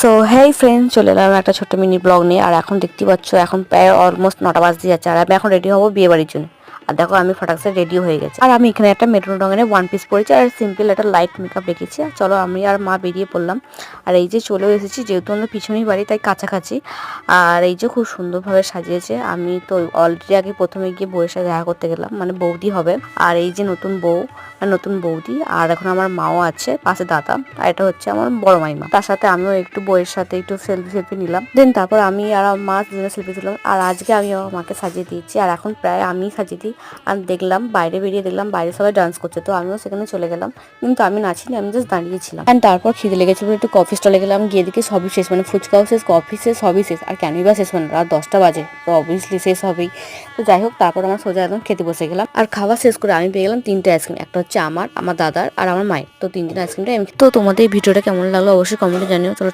So hey friend, চলে এলাম একটা ছোট্ট মিনি ব্লগ নিয়ে। আর এখন দেখতে পাচ্ছ এখন প্রায় অলমোস্ট 9টা বাজতে যাচ্ছে, আর আমি এখন রেডি হবো বিয়ে বাড়ির জন্য। আর দেখো আমি ফটাকসে রেডি হয়ে গেছি, আর আমি এখানে একটা মেরুন রঙের ওয়ান পিস পরেছি আর সিম্পল একটা লাইট মেকআপ রেখেছি। আর চলো আমি আর মা বেরিয়ে পড়লাম। আর এই যে চলেও এসেছি, যেহেতু আমাদের পিছনেই বাড়ি তাই কাছাকাছি। আর এই যে খুব সুন্দরভাবে সাজিয়েছে। আমি তো অলরেডি আগে প্রথমে গিয়ে বউয়ের সাথে দেখা করতে গেলাম, মানে বৌদি হবে। আর এই যে নতুন বউ আর নতুন বৌদি, আর এখন আমার মাও আছে পাশে, দাদা, আর এটা হচ্ছে আমার বড় মাইমা। তার সাথে আমিও একটু বউয়ের সাথে একটু সেলফি নিলাম। দেন তারপর আমি আর আমার মা দুজনে সেলফি তুললাম। আর আজকে আমি আমার মাকে সাজিয়ে দিয়েছি, আর এখন প্রায় আমি সাজিয়ে দিই। আর দেখলাম বাইরে বেরিয়ে দেখলাম বাইরে সবাই ডান্স করছে, তো আমিও সেখানে চলে গেলাম। কিন্তু আমি নাচিনি, আমি জাস্ট দাঁড়িয়েছিলাম। অ্যান্ড তারপর খিদে লেগেছিল, একটু কফি স্টলে গেলাম। গিয়ে দেখি সবই শেষ, মানে ফুচকাও শেষ, কফি শেষ, সবই শেষ। আর কেনই বা শেষ, মানে রাত 10টা বাজে, তো অবভিয়াসলি শেষ হবেই। তো যাই হোক, তারপর আমার সোজা একদম খেতে বসে গেলাম। আর খাওয়া শেষ করে আমি পেয়ে গেলাম 3টে আইসক্রিম। একটা হচ্ছে আমার দাদার আর আমার মায়ের, তো 3 দিন আইসক্রিমটা আমি। তো তোমাদের এই ভিডিওটা কেমন লাগলো অবশ্যই কমেন্টে জানিও। চলো।